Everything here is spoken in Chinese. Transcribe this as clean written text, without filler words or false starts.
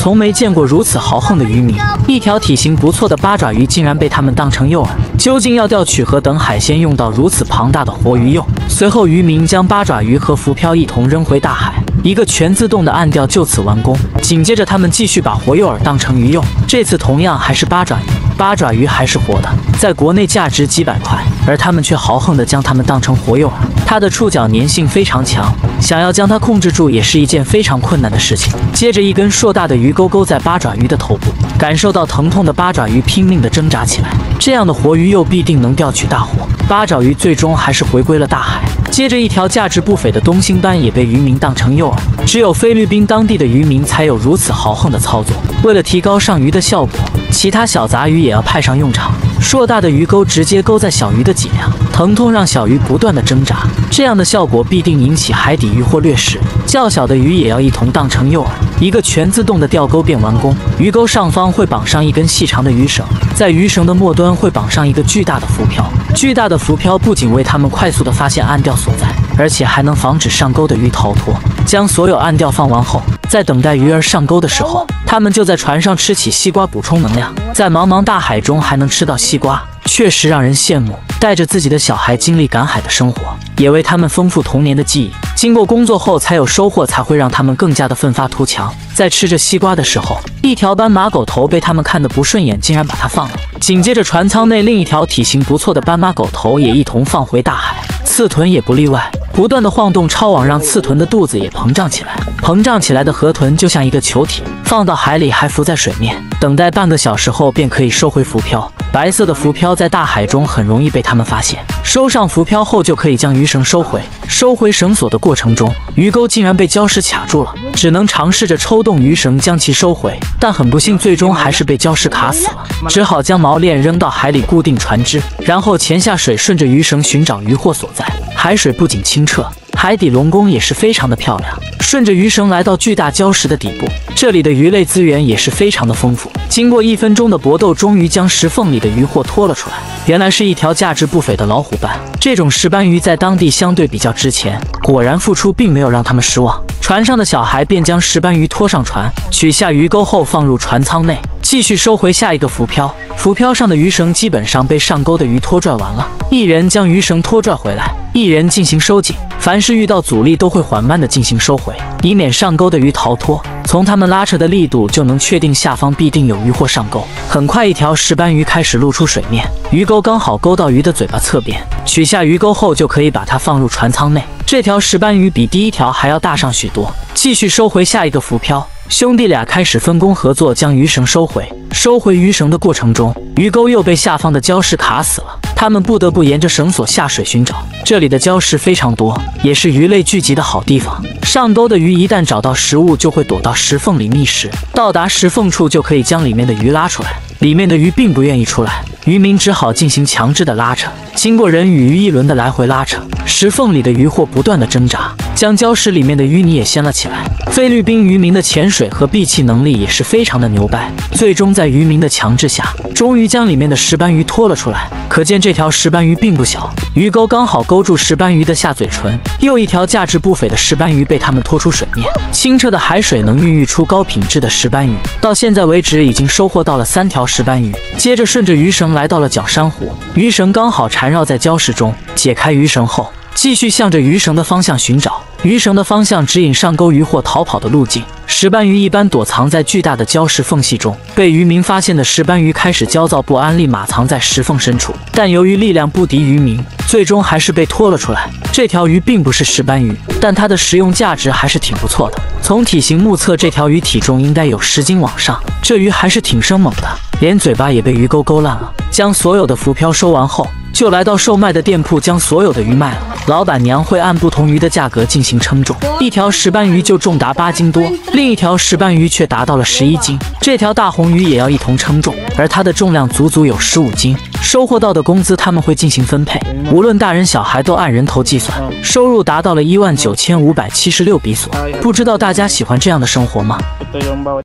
从没见过如此豪横的渔民。一条体型不错的八爪鱼竟然被他们当成诱饵，究竟要钓取何等海鲜用到如此庞大的活鱼诱？随后，渔民将八爪鱼和浮漂一同扔回大海，一个全自动的暗钓就此完工。紧接着，他们继续把活诱饵当成鱼诱，这次同样还是八爪鱼。八爪鱼还是活的，在国内价值几百块，而他们却豪横地将它们当成活诱饵。它的触角粘性非常强，想要将它控制住也是一件非常困难的事情。接着，一根硕大的鱼钩勾在八爪鱼的头部，感受到疼痛的八爪鱼拼命地挣扎起来。这样的活鱼诱必定能钓取大获。八爪鱼最终还是回归了大海。接着，一条价值不菲的东星斑也被渔民当成诱饵。只有菲律宾当地的渔民才有如此豪横的操作。为了提高上鱼的效果，其他小杂鱼也要派上用场。硕大的鱼钩直接勾在小鱼的脊梁，疼痛让小鱼不断的挣扎，这样的效果必定引起海底鱼或掠食。较小的鱼也要一同当成诱饵，一个全自动的钓钩便完工。鱼钩上方会绑上一根细长的鱼绳，在鱼绳的末端会绑上一个巨大的浮漂。巨大的浮漂不仅为它们快速的发现暗钓所在，而且还能防止上钩的鱼逃脱。将所有暗钓放完后，在等待鱼儿上钩的时候，他们就在船上吃起西瓜补充能量。在茫茫大海中还能吃到西瓜，确实让人羡慕。带着自己的小孩经历赶海的生活，也为他们丰富童年的记忆。经过工作后才有收获，才会让他们更加的奋发图强。在吃着西瓜的时候，一条斑马狗头被他们看得不顺眼，竟然把它放了。紧接着，船舱内另一条体型不错的斑马狗头也一同放回大海，刺豚也不例外。不断的晃动超网让刺豚的肚子也膨胀起来，膨胀起来的河豚就像一个球体，放到海里还浮在水面，等待半个小时后便可以收回浮漂。白色的浮漂在大海中很容易被他们发现，收上浮漂后就可以将鱼绳收回。收回绳索的过程中，鱼钩竟然被礁石卡住了，只能尝试着抽动鱼绳将其收回，但很不幸最终还是被礁石卡死了，只好将锚链扔到海里固定船只，然后潜下水顺着鱼绳寻找渔获所在。海水不仅清澈，海底龙宫也是非常的漂亮。顺着鱼绳来到巨大礁石的底部，这里的鱼类资源也是非常的丰富。经过1分钟的搏斗，终于将石缝里的鱼获拖了出来。原来是一条价值不菲的老虎斑。这种石斑鱼在当地相对比较值钱，果然付出并没有让他们失望。船上的小孩便将石斑鱼拖上船，取下鱼钩后放入船舱内，继续收回下一个浮漂。浮漂上的鱼绳基本上被上钩的鱼拖拽完了，一人将鱼绳拖拽回来，一人进行收紧。凡是遇到阻力都会缓慢的进行收回，以免上钩的鱼逃脱。从他们拉扯的力度就能确定下方必定有鱼或上钩。很快，一条石斑鱼开始露出水面，鱼钩刚好勾到鱼的嘴巴侧边，取下鱼钩后就可以把它放入船舱内。这条石斑鱼比第一条还要大上许多。继续收回下一个浮漂，兄弟俩开始分工合作，将鱼绳收回。收回鱼绳的过程中，鱼钩又被下方的礁石卡死了，他们不得不沿着绳索下水寻找。这里的礁石非常多，也是鱼类聚集的好地方。上钩的鱼一旦找到食物，就会躲到石缝里觅食，到达石缝处就可以将里面的鱼拉出来。里面的鱼并不愿意出来，渔民只好进行强制的拉扯。经过人与鱼一轮的来回拉扯，石缝里的鱼获不断的挣扎，将礁石里面的淤泥也掀了起来。菲律宾渔民的潜水和闭气能力也是非常的牛掰，最终在渔民的强制下，终于将里面的石斑鱼拖了出来。可见这条石斑鱼并不小，鱼钩刚好勾住石斑鱼的下嘴唇。又一条价值不菲的石斑鱼被他们拖出水面。清澈的海水能孕育出高品质的石斑鱼，到现在为止已经收获到了3条石斑鱼。接着顺着鱼绳来到了角珊瑚，鱼绳刚好缠绕在礁石中，解开鱼绳后，继续向着鱼绳的方向寻找。鱼绳的方向指引上钩鱼或逃跑的路径。石斑鱼一般躲藏在巨大的礁石缝隙中，被渔民发现的石斑鱼开始焦躁不安，立马藏在石缝深处。但由于力量不敌渔民，最终还是被拖了出来。这条鱼并不是石斑鱼，但它的食用价值还是挺不错的。从体型目测，这条鱼体重应该有10斤往上。这鱼还是挺生猛的，连嘴巴也被鱼钩勾烂了。将所有的浮漂收完后，就来到售卖的店铺，将所有的鱼卖了。老板娘会按不同鱼的价格进行称重，一条石斑鱼就重达8斤多，另一条石斑鱼却达到了11斤。这条大红鱼也要一同称重，而它的重量足足有15斤。收获到的工资他们会进行分配，无论大人小孩都按人头计算，收入达到了19576比索。不知道大家喜欢这样的生活吗？